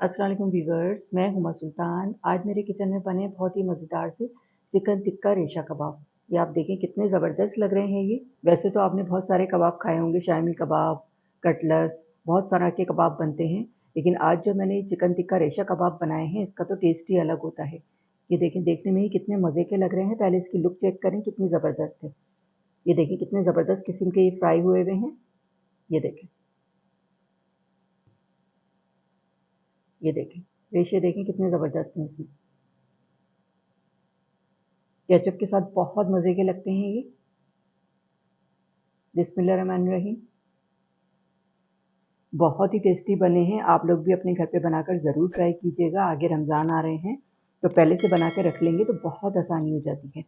अस्सलाम वालेकुम व्यूअर्स, मैं हुमा सुल्तान। आज मेरे किचन में बने बहुत ही मज़ेदार से चिकन टिक्का रेशा कबाब। ये आप देखें कितने ज़बरदस्त लग रहे हैं ये। वैसे तो आपने बहुत सारे कबाब खाए होंगे, शामी कबाब, कटलस, बहुत तरह के कबाब बनते हैं। लेकिन आज जो मैंने चिकन टिक्का रेशा कबाब बनाए हैं, इसका तो टेस्ट ही अलग होता है। ये देखें, देखने में ही कितने मज़े के लग रहे हैं। पहले इसकी लुक चेक करें, कितनी ज़बरदस्त है। ये देखें कितने ज़बरदस्त किस्म के ये फ्राई हुए हुए हैं। ये देखें, ये देखें, रेशे देखें कितने ज़बरदस्त हैं इसमें। केचप के साथ बहुत मज़े के लगते हैं ये। बिस्मिल्लाह रहमान रहीम। बहुत ही टेस्टी बने हैं। आप लोग भी अपने घर पे बनाकर ज़रूर ट्राई कीजिएगा। आगे रमज़ान आ रहे हैं तो पहले से बना के रख लेंगे तो बहुत आसानी हो जाती है।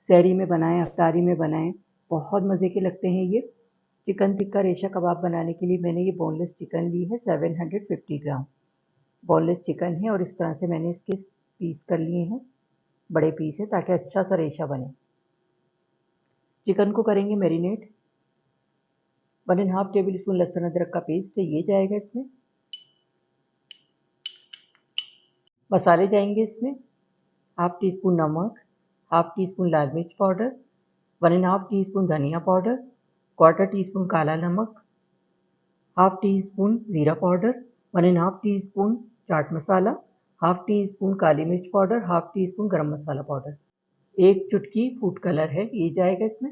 सहरी में बनाएं, अफ्तारी में बनाएं, बहुत मज़े के लगते हैं ये। चिकन टिक्का रेशा कबाब बनाने के लिए मैंने ये बोनलेस चिकन ली है 750 ग्राम। बोनलेस चिकन है और इस तरह से मैंने इसके पीस कर लिए हैं, बड़े पीस है, ताकि अच्छा सा रेशा बने। चिकन को करेंगे मैरिनेट। 1.5 टेबल स्पून लहसुन अदरक का पेस्ट है, ये जाएगा इसमें। मसाले जाएंगे इसमें 1/2 टी स्पून नमक, 1/2 टी स्पून लाल मिर्च पाउडर, 1.5 टी स्पून धनिया पाउडर, 1/4 टी स्पून काला नमक, 1/2 टी स्पून ज़ीरा powder, 1.5 tea spoon chaat masala, 1/2 tea spoon काली मिर्च पाउडर, 1/2 टी स्पून गरम मसाला पाउडर, 1 चुटकी फूड कलर है, ये जाएगा इसमें।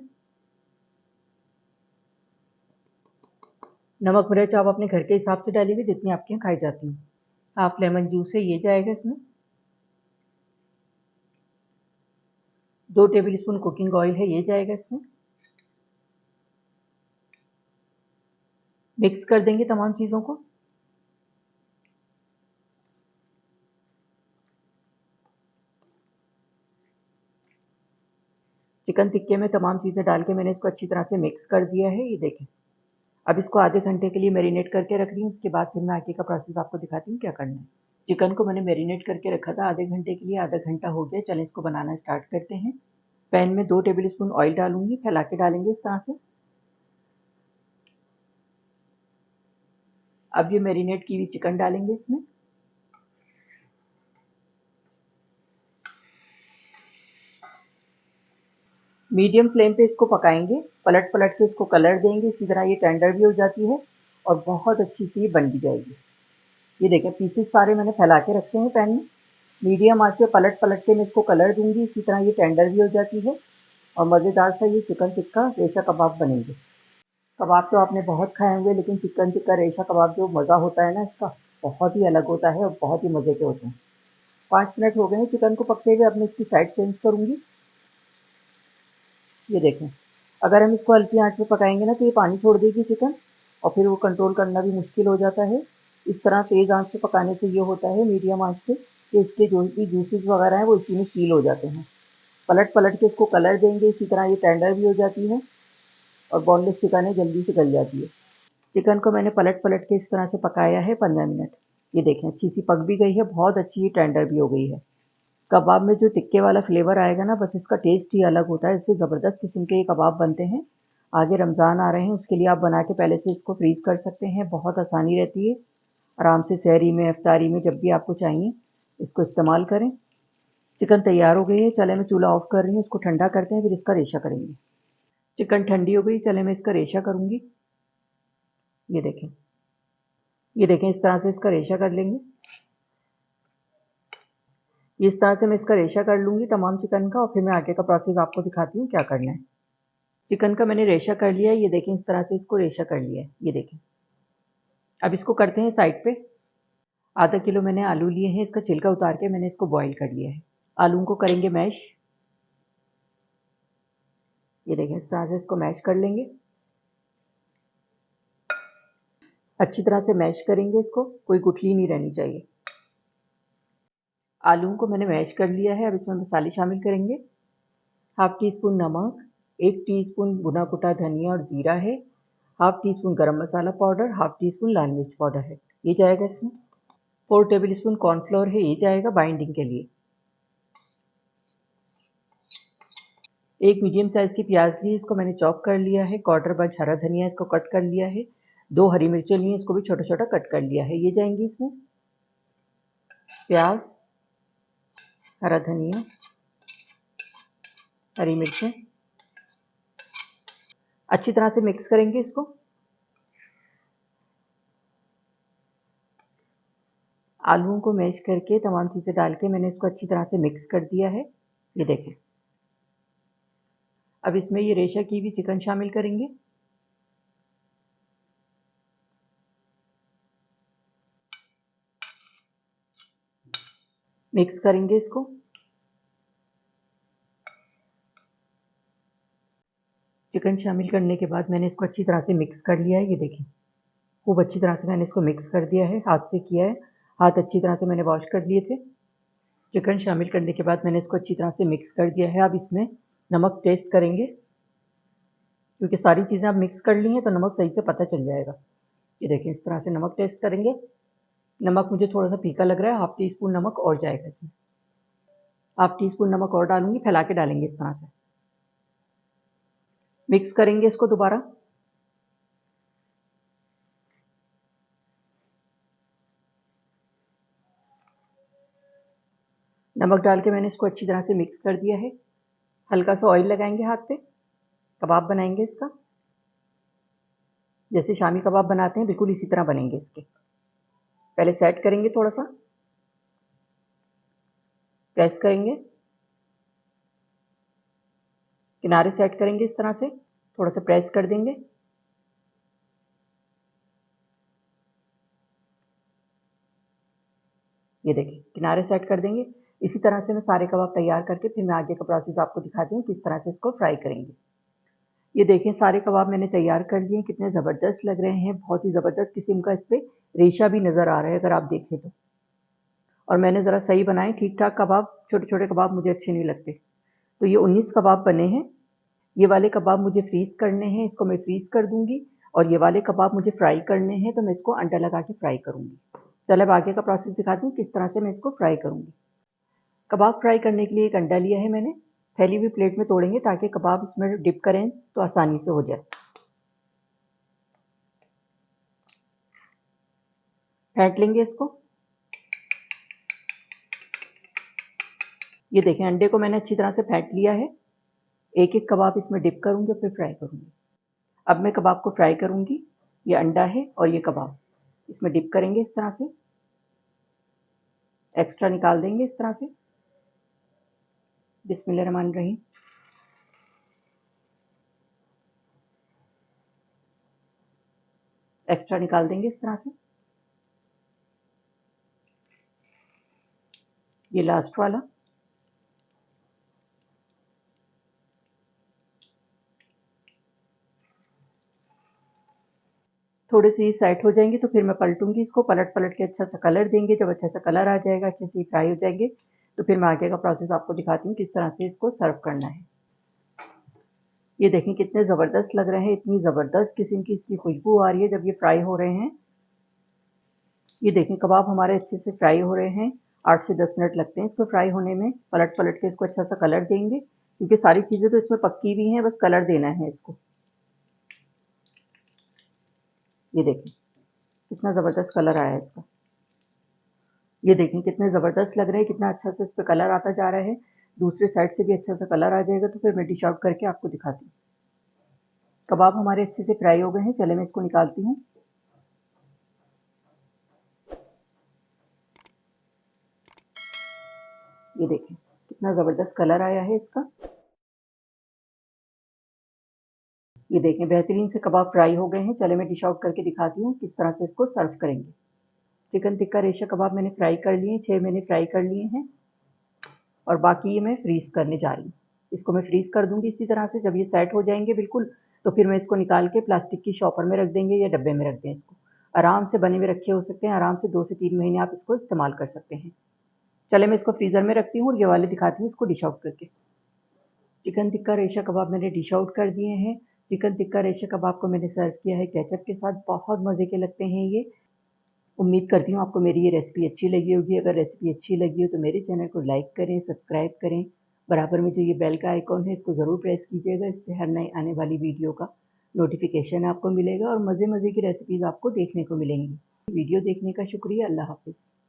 नमक मिर्च आप अपने घर के हिसाब से डालिएगा, जितनी आपके यहाँ खाई जाती है। 1/2 लेमन जूस है, ये जाएगा इसमें। 2 टेबल स्पून कुकिंग ऑयल है, ये जाएगा इसमें। मिक्स कर देंगे तमाम चीज़ों को। चिकन टिक्के में तमाम चीज़ें डाल के मैंने इसको अच्छी तरह से मिक्स कर दिया है, ये देखें। अब इसको आधे घंटे के लिए मैरिनेट करके रख रही हूँ, उसके बाद फिर मैं आगे का प्रोसेस आपको दिखाती हूँ क्या करना है। चिकन को मैंने मैरिनेट करके रखा था आधे घंटे के लिए, आधा घंटा हो गया। चलें इसको बनाना स्टार्ट करते हैं। पैन में 2 टेबल स्पून ऑयल डालूंगी, फैला के डालेंगे इस तरह से। अब ये मैरिनेट की हुई चिकन डालेंगे इसमें। मीडियम फ्लेम पे इसको पकाएंगे, पलट पलट के इसको कलर देंगे, इसी तरह ये टेंडर भी हो जाती है और बहुत अच्छी सी ये बन भी जाएगी। ये देखें, पीसेस सारे मैंने फैला के रखे हैं पैन में। मीडियम आंच पे पलट पलट के मैं इसको कलर दूंगी, इसी तरह ये टेंडर भी हो जाती है और मज़ेदार सा ये चिकन टिक्का रेशा कबाब बनेंगे। कबाब तो आपने बहुत खाए होंगे, लेकिन चिकन टिक्का रेशा कबाब जो मज़ा होता है ना इसका, बहुत ही अलग होता है और बहुत ही मज़े के होते हैं। 5 मिनट हो गए हैं चिकन को पकते हुए, अब मैं इसकी साइड चेंज करूँगी। ये देखें, अगर हम इसको हल्की आंच में पकाएंगे ना तो ये पानी छोड़ देगी चिकन और फिर वो कंट्रोल करना भी मुश्किल हो जाता है। इस तरह तेज़ आंच पे पकाने से ये होता है, मीडियम आंच पे, कि इसके जो भी जूसेस वगैरह हैं वो इसी में सील हो जाते हैं। पलट पलट के इसको कलर देंगे, इसी तरह ये टेंडर भी हो जाती है और बोनलेस चिकन है, जल्दी से गल जाती है। चिकन को मैंने पलट पलट के इस तरह से पकाया है 15 मिनट। ये देखें, अच्छी सी पक भी गई है, बहुत अच्छी ये टेंडर भी हो गई है। कबाब में जो टिक्के वाला फ्लेवर आएगा ना, बस इसका टेस्ट ही अलग होता है। इससे ज़बरदस्त किस्म के ये कबाब बनते हैं। आगे रमज़ान आ रहे हैं, उसके लिए आप बना के पहले से इसको फ्रीज़ कर सकते हैं, बहुत आसानी रहती है। आराम से सहरी में, इफ्तारी में, जब भी आपको चाहिए इसको इस्तेमाल करें। चिकन तैयार हो गई है, चले मैं चूल्हा ऑफ कर रही हूँ, इसको ठंडा करते हैं, फिर इसका रेशा करेंगे। चिकन ठंडी हो गई, चले मैं इसका रेशा करूँगी। ये देखें, ये देखें, इस तरह से इसका रेशा कर लेंगे। इस तरह से मैं इसका रेशा कर लूँगी तमाम चिकन का और फिर मैं आगे का प्रोसेस आपको दिखाती हूँ क्या करना है। चिकन का मैंने रेशा कर लिया है, ये देखें, इस तरह से इसको रेशा कर लिया है, ये देखें। अब इसको करते हैं साइड पे। आधा किलो मैंने आलू लिए हैं, इसका छिलका उतार के मैंने इसको बॉईल कर लिया है। आलू को करेंगे मैश। ये देखें, इस तरह से इसको मैश कर लेंगे, अच्छी तरह से मैश करेंगे इसको, कोई गुठली नहीं रहनी चाहिए। आलू को मैंने मैश कर लिया है, अब इसमें मसाले शामिल करेंगे। 1/2 टी स्पून नमक, 1 टी स्पून भुना कुटा धनिया और जीरा है, 1/2 टी स्पून गरम मसाला पाउडर, 1/2 टी स्पून लाल मिर्च पाउडर है, ये जाएगा इसमें। 4 टेबल स्पून कॉर्नफ्लोर है, ये जाएगा बाइंडिंग के लिए। एक मीडियम साइज़ की प्याज ली, इसको मैंने चॉप कर लिया है। 1/4 बंच हरा धनिया, इसको कट कर लिया है। 2 हरी मिर्चें ली, इसको भी छोटा छोटा कट कर लिया है, ये जाएंगी इसमें। प्याज, हरा धनिया, हरी मिर्चें। अच्छी तरह से मिक्स करेंगे इसको। आलूओं को मैश करके तमाम चीज़ें डाल के मैंने इसको अच्छी तरह से मिक्स कर दिया है। ये देखें। अब इसमें ये रेशा की भी चिकन शामिल करेंगे। मिक्स करेंगे इसको। चिकन शामिल करने के बाद मैंने इसको अच्छी तरह से मिक्स कर लिया है। ये देखें, खूब अच्छी तरह से मैंने इसको मिक्स कर दिया है, हाथ से किया है। हाथ अच्छी तरह से मैंने वॉश कर लिए थे। चिकन शामिल करने के बाद मैंने इसको अच्छी तरह से मिक्स कर दिया है। अब इसमें नमक टेस्ट करेंगे, क्योंकि सारी चीज़ें आप मिक्स कर ली हैं तो नमक सही से पता चल जाएगा। ये देखें, इस तरह से नमक टेस्ट करेंगे। नमक मुझे थोड़ा सा फीका लग रहा है, हाफ टी स्पून नमक और जाएगा इसमें। हाफ टी स्पून नमक और डालूंगी, फैला के डालेंगे इस तरह से। मिक्स करेंगे इसको दोबारा। नमक डाल के मैंने इसको अच्छी तरह से मिक्स कर दिया है। हल्का सा ऑयल लगाएंगे हाथ पे, कबाब बनाएंगे इसका। जैसे शामी कबाब बनाते हैं बिल्कुल इसी तरह बनेंगे इसके। पहले सेट करेंगे, थोड़ा सा प्रेस करेंगे, किनारे सेट करेंगे इस तरह से, थोड़ा सा प्रेस कर देंगे। ये देखिए, किनारे सेट कर देंगे। इसी तरह से मैं सारे कबाब तैयार करके फिर मैं आगे का प्रोसेस आपको दिखाती हूँ किस तरह से इसको फ्राई करेंगे। ये देखें, सारे कबाब मैंने तैयार कर लिए। कितने ज़बरदस्त लग रहे हैं, बहुत ही ज़बरदस्त किस्म का इस पर रेशा भी नज़र आ रहा है अगर आप देखें तो। और मैंने ज़रा सही बनाए, ठीक ठाक कबाब, छोटे छोटे कबाब मुझे अच्छे नहीं लगते। तो ये 19 कबाब बने हैं। ये वाले कबाब मुझे फ्रीज़ करने हैं, इसको मैं फ्रीज़ कर दूंगी। और ये वाले कबाब मुझे फ्राई करने हैं तो मैं इसको अंडा लगा के फ्राई करूंगी। चलो अब आगे का प्रोसेस दिखाती हूँ किस तरह से मैं इसको फ्राई करूंगी। कबाब फ्राई करने के लिए एक अंडा लिया है मैंने। फैली हुई प्लेट में तोड़ेंगे ताकि कबाब इसमें डिप करें तो आसानी से हो जाए। फेंट लेंगे इसको। ये देखें, अंडे को मैंने अच्छी तरह से फेंट लिया है। एक एक कबाब इसमें डिप करूंगी और फिर फ्राई करूंगी। अब मैं कबाब को फ्राई करूंगी। ये अंडा है और ये कबाब इसमें डिप करेंगे इस तरह से। एक्स्ट्रा निकाल देंगे इस तरह से। बिस्मिल्लाहिर्रहमानिर्रहीम। एक्स्ट्रा निकाल देंगे इस तरह से। ये लास्ट वाला। थोड़े से ये सेट हो जाएंगे तो फिर मैं पलटूंगी इसको। पलट पलट के अच्छा सा कलर देंगे। जब अच्छा सा कलर आ जाएगा, अच्छे से फ्राई हो जाएंगे, तो फिर मैं आगे का प्रोसेस आपको दिखाती हूँ किस तरह से इसको सर्व करना है। ये देखें, कितने ज़बरदस्त लग रहे हैं। इतनी ज़बरदस्त किस्म की इसकी खुशबू आ रही है जब ये फ्राई हो रहे हैं। ये देखें, कबाब हमारे अच्छे से फ्राई हो रहे हैं। 8 से 10 मिनट लगते हैं इसको फ्राई होने में। पलट पलट के इसको अच्छा सा कलर देंगे, क्योंकि सारी चीज़ें तो इसमें पक्की भी हैं, बस कलर देना है इसको। ये देखें, कितना ज़बरदस्त कलर आया है इसका। ये देखें, कितने ज़बरदस्त लग रहे हैं, कितना अच्छा से इस पर कलर आता जा रहा है। दूसरे साइड से भी अच्छा सा कलर आ जाएगा तो फिर मैं डिश आउट करके आपको दिखाती हूँ। कबाब हमारे अच्छे से फ्राई हो गए हैं। चले मैं इसको निकालती हूँ। ये देखें, कितना ज़बरदस्त कलर आया है इसका। ये देखें, बेहतरीन से कबाब फ्राई हो गए हैं। चले मैं डिश आउट करके दिखाती हूँ किस तरह से इसको सर्व करेंगे। चिकन टिक्का रेशा कबाब मैंने फ्राई कर लिए हैं, 6 मैंने फ्राई कर लिए हैं और बाकी ये मैं फ्रीज़ करने जा रही हूँ। इसको मैं फ्रीज़ कर दूँगी इसी तरह से। जब ये सेट हो जाएंगे बिल्कुल, तो फिर मैं इसको निकाल के प्लास्टिक की शॉपर में रख देंगे या डब्बे में रख दें। इसको आराम से बने हुए रखे हो सकते हैं। आराम से 2 से 3 महीने आप इसको इस्तेमाल कर सकते हैं। चले मैं इसको फ्रीज़र में रखती हूँ और ये वाले दिखाती हूँ इसको डिश आउट करके। चिकन टिक्का रेशा कबाब मैंने डिश आउट कर दिए हैं। चिकन टिक्का रेशा कबाब को मैंने सर्व किया है केचप के साथ। बहुत मज़े के लगते हैं ये। उम्मीद करती हूँ आपको मेरी ये रेसिपी अच्छी लगी होगी। अगर रेसिपी अच्छी लगी हो तो मेरे चैनल को लाइक करें, सब्सक्राइब करें। बराबर में जो ये बेल का आइकॉन है इसको ज़रूर प्रेस कीजिएगा। इससे हर नई आने वाली वीडियो का नोटिफिकेशन आपको मिलेगा और मज़े मज़े की रेसिपीज़ आपको देखने को मिलेंगी। वीडियो देखने का शुक्रिया। अल्लाह हाफ़िज़।